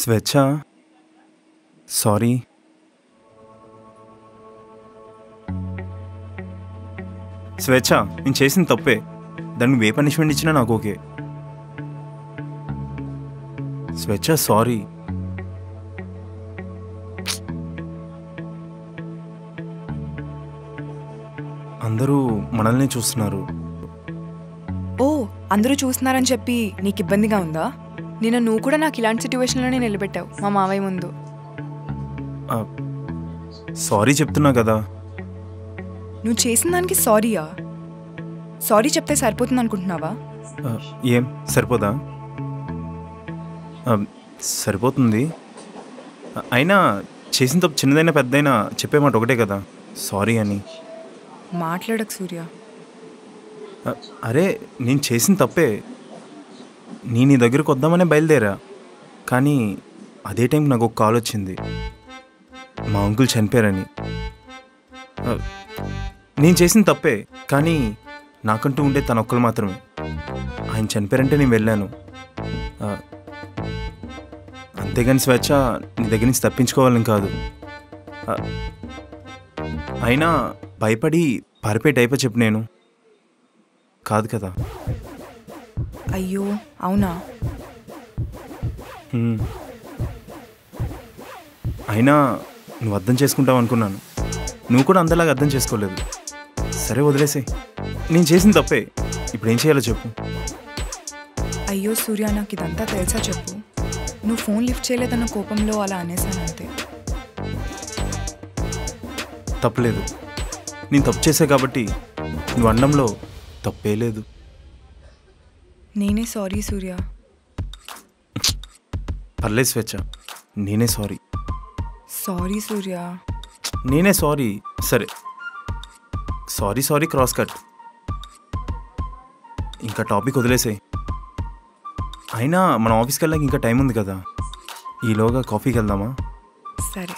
స్వేచ్ఛ, సారీ. స్వేచ్ఛ, నేను చేసిన తప్పే. దానికి ఏ పనిష్మెంట్ ఇచ్చినా నాకు ఓకే. స్వేచ్ఛ, సారీ. అందరూ మనల్ని చూస్తున్నారు. ఓ, అందరూ చూస్తున్నారని చెప్పి నీకు ఇబ్బందిగా ఉందా? నిన్న నువ్వు కూడా నాకు ఇలాంటి సిచ్యువేషన్లోనే నిలబెట్టావు మా మావయ్య ముందు. సారీ చెప్తున్నా కదా. నువ్వు చేసిన దానికి సారీయా? సారీ చెప్తే సరిపోతుంది అనుకుంటున్నావా? ఏం సరిపోదా? సరిపోతుంది. అయినా చేసిన తప్పు చిన్నదైనా పెద్దదైనా చెప్పే మాట ఒకటే కదా, సారీ అని. మాట్లాడకు సూర్య. అరే, నేను చేసిన తప్పే. నేను నీ దగ్గరకు వద్దామనే బయలుదేరా. కానీ అదే టైంకి నాకు ఒక కాల్ వచ్చింది, మా అంకుల్ చనిపోయారని. నేను చేసిన తప్పే, కానీ నాకంటూ ఉండే తన ఒక్కరు మాత్రమే. ఆయన చనిపోయారంటే నేను వెళ్ళాను. అంతేగాని స్వేచ్ఛ, నీ దగ్గర నుంచి తప్పించుకోవాలని కాదు. అయినా భయపడి పారిపోయే టైప్ చెప్పు నేను కాదు కదా. అయ్యో అవునా? అయినా నువ్వు అర్థం చేసుకుంటావు అనుకున్నాను. నువ్వు కూడా అందరిలాగా అర్థం చేసుకోలేదు. సరే వదిలేసే. నేను చేసిన తప్పే. ఇప్పుడు ఏం చేయాలో చెప్పు. అయ్యో సూర్య, నాకు ఇదంతా తెలుసా చెప్పు. నువ్వు ఫోన్ లిఫ్ట్ చేయలేదన్న కోపంలో అలా అనేసాను అంతే. తప్పలేదు. నేను తప్పు చేసా కాబట్టి నువ్వు అన్నంలో తప్పే లేదు. నేనే సారీ సూర్య. పర్లేదు స్వేచ్ఛ, నేనే సారీ. సారీ సూర్య. నేనే సారీ. సరే, సారీ సారీ క్రాస్ కట్. ఇంకా టాపిక్ వదిలేసే. అయినా మన ఆఫీస్కి వెళ్ళాక ఇంకా టైం ఉంది కదా, ఈలోగా కాఫీకి వెళ్దామా? సరే.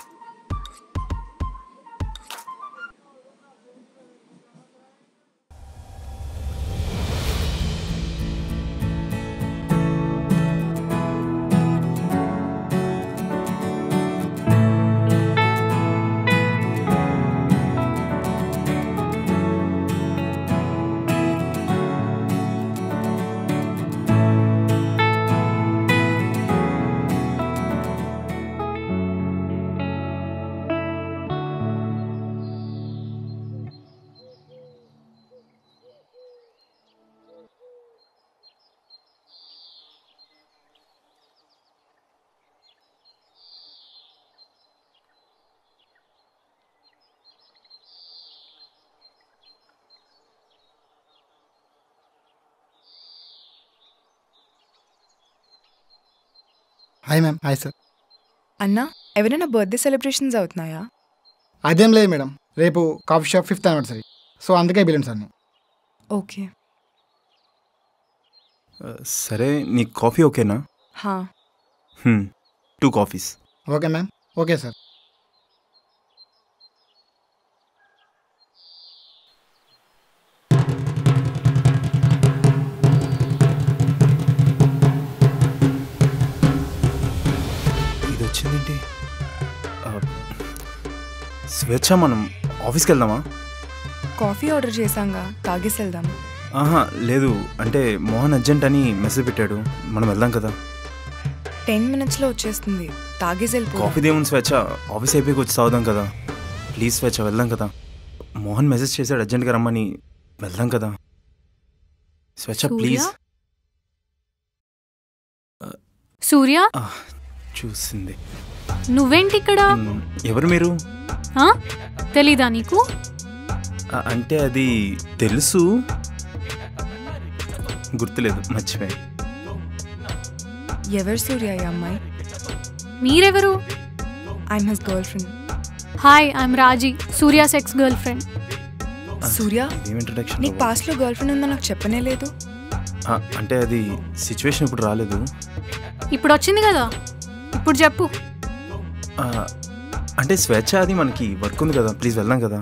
Hi ma'am. Hi sir. అన్నా, ఎవరైనా బర్త్డే సెలబ్రేషన్స్ అవుతున్నాయా? అదేం లేదు మేడం, రేపు coffee shop 5th anniversary, so అందుకే బిల్లండి సార్. ఓకే. సరే, నీకు కాఫీ ఓకేనా? 2 coffees. Okay ma'am. Okay sir. ఇది వచ్చిందేంటి? స్వేచ్ఛ, మనం ఆఫీస్కి వెళ్దామా? కాఫీ ఆర్డర్ చేశాంగా, తాగేసి వెళ్దాం. ఆహా లేదు, అంటే మోహన్ అర్జెంట్ అని మెసేజ్ పెట్టాడు, మనం వెళ్దాం కదా. 10 minutesలో వచ్చేస్తుంది, తాగేసి వెళ్ళిపో. కాఫీ దేవుని స్వేచ్ఛ, ఆఫీస్ అయిపోయి వచ్చి తాగుదాం కదా. ప్లీజ్ స్వేచ్ఛ, వెళ్దాం కదా. మోహన్ మెసేజ్ చేశాడు అర్జెంట్గా రమ్మని, వెళ్దాం కదా స్వేచ్ఛ ప్లీజ్. సూర్య, చూసింది. నువ్వేంటి ఇక్కడ? ఎవరు మీరు? తెలీదా నీకు? అంటే అది తెలుసు, గుర్తులేదు, మర్చిపోయా. ఎవరు సూర్య ఈ అమ్మాయి? మీరెవరు? I'm his girl friend. Hi, I'm Raji, Surya's ex girl friend. Surya, introduction. నీకు పాస్ట్లో గర్ల్ ఫ్రెండ్ ఉందని నాకు చెప్పనే లేదు. అంటే అది సిచ్యువేషన్ ఇప్పుడు రాలేదు. ఇప్పుడు వచ్చింది కదా, ఇప్పుడు చెప్పు. అంటే స్వేచ్ఛ, అది మనకి వర్క్ ఉంది కదా, ప్లీజ్ వెళ్దాం కదా.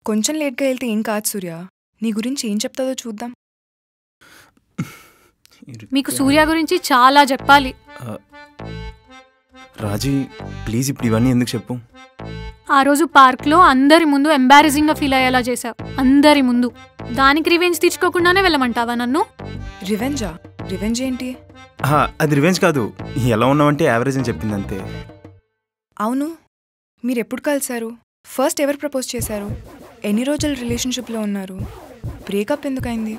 కొంచెం లేట్గా వెళ్తే ఏం కాదు సూర్య, నీ గురించి ఏం చెప్తాదో చూద్దాం. మీకు సూర్య గురించి చాలా చెప్పాలి. రాజీ ప్లీజ్ ఇప్పుడు ఇవన్నీ ఎందుకు చెప్పు. ఆ రోజు పార్క్లో అందరి ముందు ఎంబారసింగ్గా ఫీల్ అయ్యేలా చేశావు. అందరి ముందు. దానికి రివెంజ్ తీర్చుకోకుండానే వెళ్ళమంటావా నన్ను? రివెంజా? రివెంజ్ ఏంటి? అది రివెంజ్ కాదు, ఎలా ఉన్నావంటే యావరేజ్ అని చెప్పింది అంతే. అవును, మీరు ఎప్పుడు కలిశారు? ఫస్ట్ ఎవరు ప్రపోజ్ చేశారు? ఎన్ని రోజులు రిలేషన్షిప్లో ఉన్నారు? బ్రేకప్ ఎందుకైంది?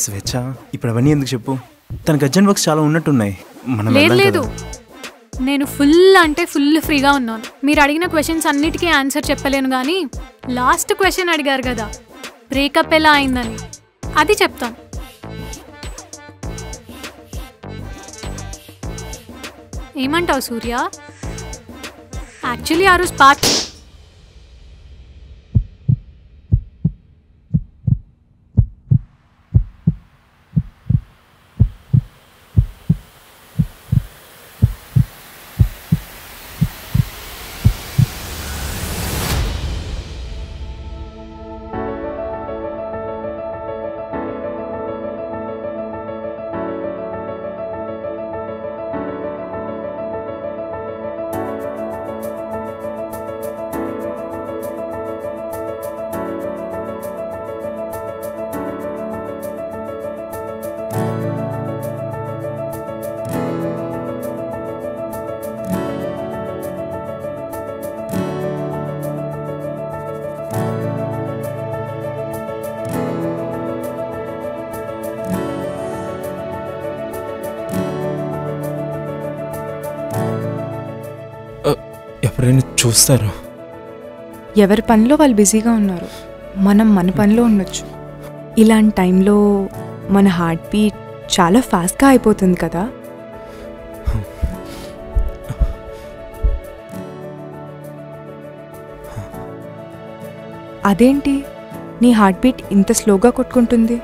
స్వేచ్ఛ ఇప్పుడు అవన్నీ ఎందుకు చెప్పు. తనకు అర్జెంట్ వర్క్స్ చాలా ఉన్నట్టున్నాయి. మనం లేదు వెళ్దాం లేదు, కదా. నేను ఫుల్ అంటే ఫుల్ ఫ్రీగా ఉన్నాను. మీరు అడిగిన క్వశ్చన్స్ అన్నిటికీ ఆన్సర్ చెప్పలేను, కానీ లాస్ట్ క్వశ్చన్ అడిగారు కదా, బ్రేకప్ ఎలా అయిందని, అది చెప్తాను. ఏమంటావు సూర్య? యాక్చువల్లీ ఆ రోజు ఎవరైనా చూస్తారు. ఎవరి పనిలో వాళ్ళు బిజీగా ఉన్నారు, మనం మన పనిలో ఉండొచ్చు. ఇలాంటి టైంలో మన హార్ట్ బీట్ చాలా ఫాస్ట్గా అయిపోతుంది కదా. అదేంటి నీ హార్ట్ బీట్ ఇంత స్లోగా కొట్టుకుంటుంది?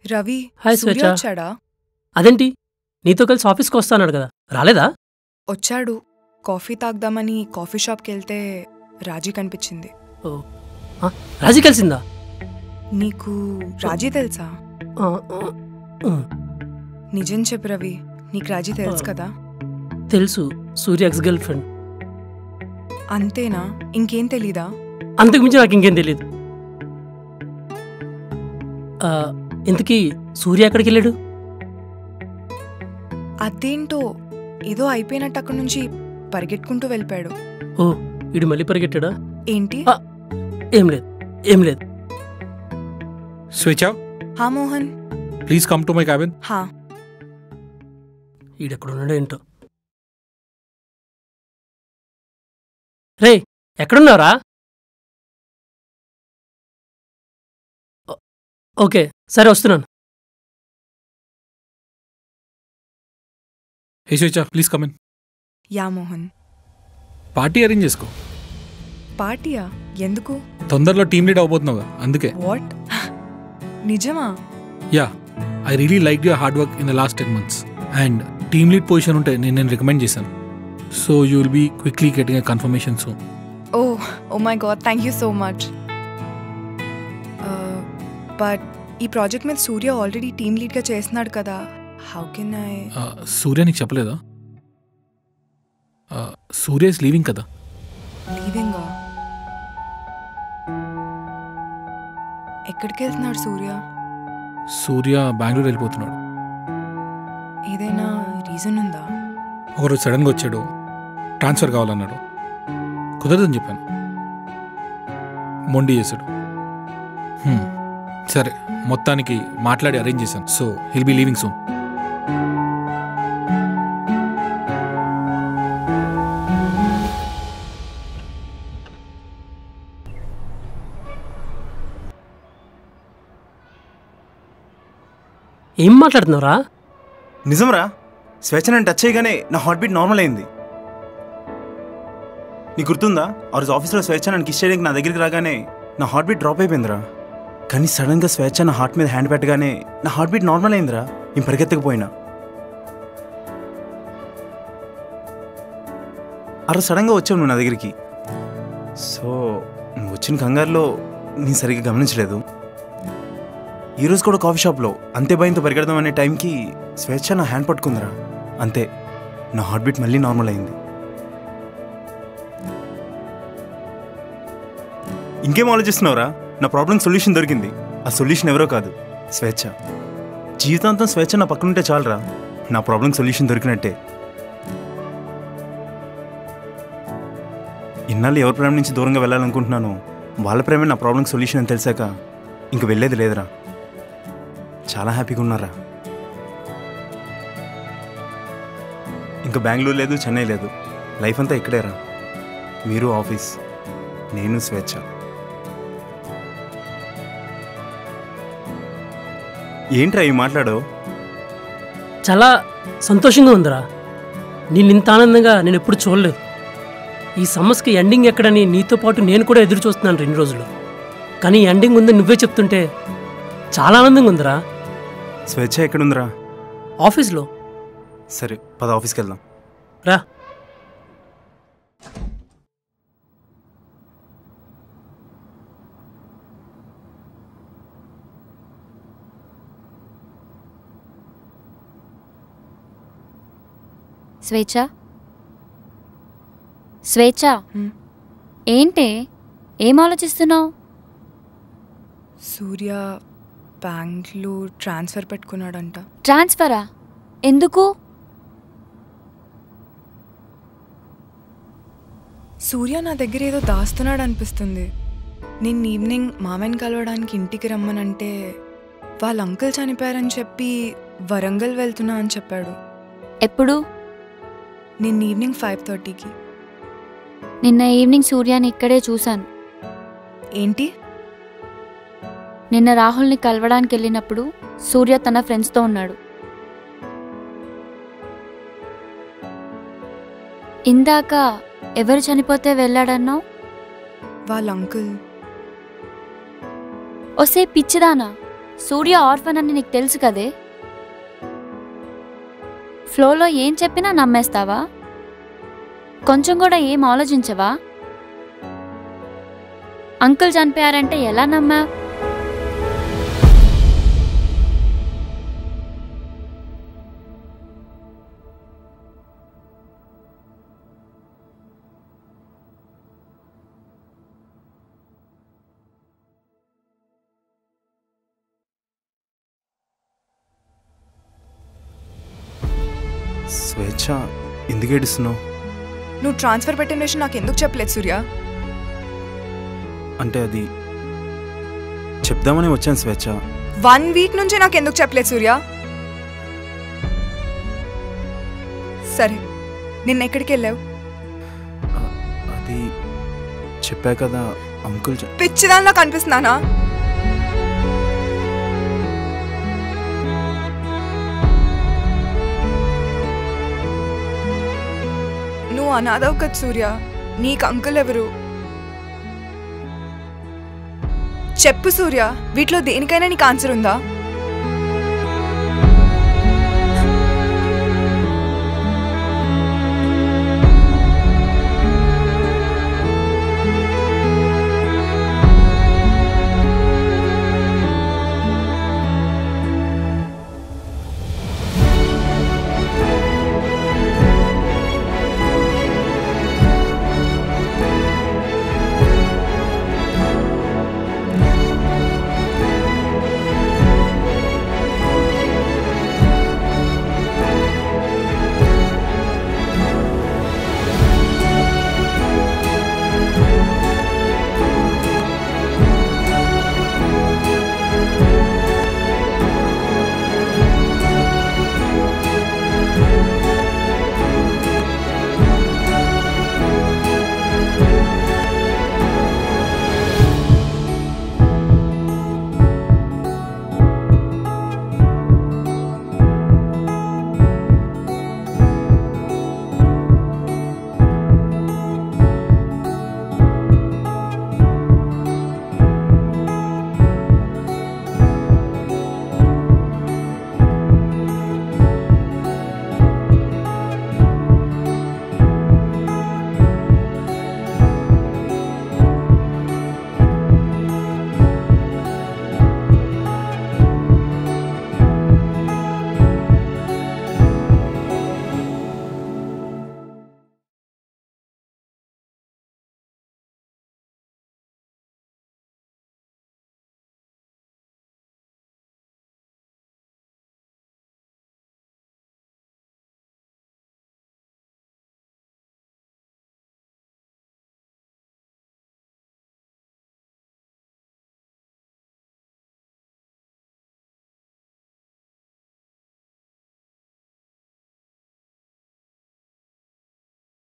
రవి, హాయ్ సూర్య స్వేచ్ఛ. వచ్చాడా? అదేంటి నీతో కలిసి ఆఫీస్కి వస్తాన్నాడు కదా, రాలేదా? వచ్చాడు. కాఫీ తాగుదామని కాఫీ షాప్కి వెళ్తే రాజీ కనిపించింది. ఓ, రాజీ కలిసిందా? నీకు రాజీ తెలుసా? ఆ, ఆ, ఆ, నిజం చెప్పు రవి, నీకు రాజీ తెలుసు కదా? తెలుసు, సూర్య ఎక్స్ గర్ల్ ఫ్రెండ్. అంతేనా? ఇంకేం తెలీదా? అంతకుమించి నాకు ఇంకేం తెలియదు. ఇంతకీ సూర్య ఎక్కడికి వెళ్ళాడు? అదేంటో ఏదో అయిపోయినట్టు అక్కడి నుంచి పరిగెట్టుకుంటూ వెళ్ళిపోయాడు. ఓ, వీడు మళ్ళీ పరిగెట్టాడా? ఏంటి? ఏం లేదు, ఏం లేదు. స్వేచ్ఛ, హా Mohan. Please come to my cabin. హా. ఈడెక్కడున్నాడో ఏంటో. రే, ఎక్కడున్నారా? ఓకే, సరే వస్తున్నాను. హే స్వేచ్ఛ, please come in. Yeah Mohan. Party arrange చేసుకో. పార్టీయా? ఎందుకు? తొందరలో టీమ్ లీడ్ అవబోతున్నావుగా, అందుకే. వాట్? నిజమా? Yeah, I really like your hard work in the last 10 months. And team lead position ఉంటే నేను రికమెండ్ చేశాను. So you will be quickly getting a confirmation soon. Oh my God, thank you so much. But ఈ project మీద Surya already team లీడ్గా చేస్తున్నాడు కదా, how can I? సూర్య నీకు చెప్పలేదా? సూర్య is leaving కదా. లీవింగా? ఎక్కడికి వెళ్తున్నాడు సూర్య? సూర్య బెంగళూరు వెళ్ళిపోతున్నాడు. ఏదైనా రీజన్ ఉందా? ఒకరోజు సడన్గా వచ్చాడు, ట్రాన్స్ఫర్ కావాలన్నాడు. కుదరదని చెప్పాను, మొండి చేశాడు. సరే, మొత్తానికి మాట్లాడి అరేంజ్ చేశాను. So he'll be leaving soon. ఏం మాట్లాడుతున్నావురా? నిజంరా, స్వేచ్ఛ నన్ను టచ్ చేయగానే నా హార్ట్ బీట్ నార్మల్ అయింది. నీకు గుర్తుందా, ఆ రోజు ఆఫీస్లో స్వేచ్ఛ నన్ను కిస్ చేయడానికి నా దగ్గరికి రాగానే నా హార్ట్ బీట్ డ్రాప్ అయిపోయిందిరా. కానీ సడన్గా స్వేచ్ఛ నా హార్ట్ మీద హ్యాండ్ పెట్టగానే నా హార్ట్ బీట్ నార్మల్ అయిందిరా. నేను పరిగెత్తకపోయినా. ఆ రోజు సడన్గా వచ్చావు నువ్వు నా దగ్గరికి. సో నువ్వు వచ్చిన కంగారులో నేను సరిగ్గా గమనించలేదు. ఈరోజు కూడా కాఫీ షాప్లో అంతే భయంతో పరిగెడదాం అనే టైంకి స్వేచ్ఛ నా హ్యాండ్ పట్టుకుందిరా. అంతే, నా హార్ట్ బీట్ మళ్ళీ నార్మల్ అయింది. ఇంకేం ఆలోచిస్తున్నావురా? నా ప్రాబ్లం సొల్యూషన్ దొరికింది. ఆ సొల్యూషన్ ఎవరో కాదు, స్వేచ్ఛ. జీవితాంతం స్వేచ్ఛ నా పక్కనుంటే చాలరా, నా ప్రాబ్లం సొల్యూషన్ దొరికినట్టే. ఇన్నాళ్ళు ఎవరి ప్రేమ నుంచి దూరంగా వెళ్ళాలనుకుంటున్నాను, వాళ్ళ ప్రేమే నా ప్రాబ్లం సొల్యూషన్ అని తెలిసాక ఇంక వెళ్ళేది లేదురా. చాలా హ్యాపీగా ఉన్నారా. ఇంకా బెంగళూరు లేదు, చెన్నై లేదు, లైఫ్ అంతా ఇక్కడేరా. మీరు ఆఫీస్, నేను స్వేచ్ఛ. ఏంట్రా ఈ మాట్లాడో? చాలా సంతోషంగా ఉందిరా. నేను ఇంత ఆనందంగా నేను ఎప్పుడు చూడలేదు. ఈ సమస్యకి ఎండింగ్ ఎక్కడని నీతో పాటు నేను కూడా ఎదురు చూస్తున్నాను 2 రోజులు. కానీ ఎండింగ్ ఉందని నువ్వే చెప్తుంటే చాలా ఆనందంగా ఉందిరా. స్వేచ్ఛ ఎక్కడుందిరా? ఆఫీస్లో. సరే పద, ఆఫీస్కి వెళ్దాం రా. స్వేచ్ఛ, స్వేచ్ఛ, ఏంటే ఏం ఆలోచిస్తున్నావు? సూర్య బ్యాంక్లో ట్రాన్స్ఫర్ పెట్టుకున్నాడంట. ట్రాన్స్ఫరా? ఎందుకు? సూర్య నా దగ్గర ఏదో దాస్తున్నాడు అనిపిస్తుంది. నేను ఈవినింగ్ మామయ్యని కలవడానికి ఇంటికి రమ్మనంటే వాళ్ళ అంకుల్ చనిపోయారని చెప్పి వరంగల్ వెళ్తున్నా అని చెప్పాడు. ఎప్పుడు? నిన్న ఈవినింగ్ 5:30కి. నిన్న ఈవినింగ్ సూర్యాని ఇక్కడే చూశాను. ఏంటి? నిన్న రాహుల్ని కలవడానికి వెళ్ళినప్పుడు సూర్య తన ఫ్రెండ్స్తో ఉన్నాడు. ఇందాక ఎవరు చనిపోతే వెళ్ళాడన్నావు? వాళ్ళ అంకుల్. ఒసే పిచ్చిదానా, సూర్య ఆర్ఫన్ అని నీకు తెలుసు కదే. ఫ్లోలో ఏం చెప్పినా నమ్మేస్తావా? కొంచెం కూడా ఏం ఆలోచించవా? అంకుల్ చనిపోయారంటే ఎలా నమ్మా? స్వేచ్ఛ, ఎందుకు ఏడుస్తున్నావు? నువ్వు ట్రాన్స్ఫర్ పెట్టిన విషయం నాకు ఎందుకు చెప్పలేదు సూర్య? అంటే అది చెప్దామని వచ్చాను స్వేచ్ఛ. 1 వీక్ నుంచి నాకు ఎందుకు చెప్పలేదు సూర్య? సరే, నిన్న ఎక్కడికి వెళ్ళావు? అది చెప్పా కదా, అంకుల్ పిచ్చిదానిలా కనిపిస్తున్నానా? నువ్వు అనాథవు కదా సూర్య. నీకు అంకుల్ ఎవరు? చెప్పు సూర్య, వీటిలో దేనికైనా నీకు ఆన్సర్ ఉందా?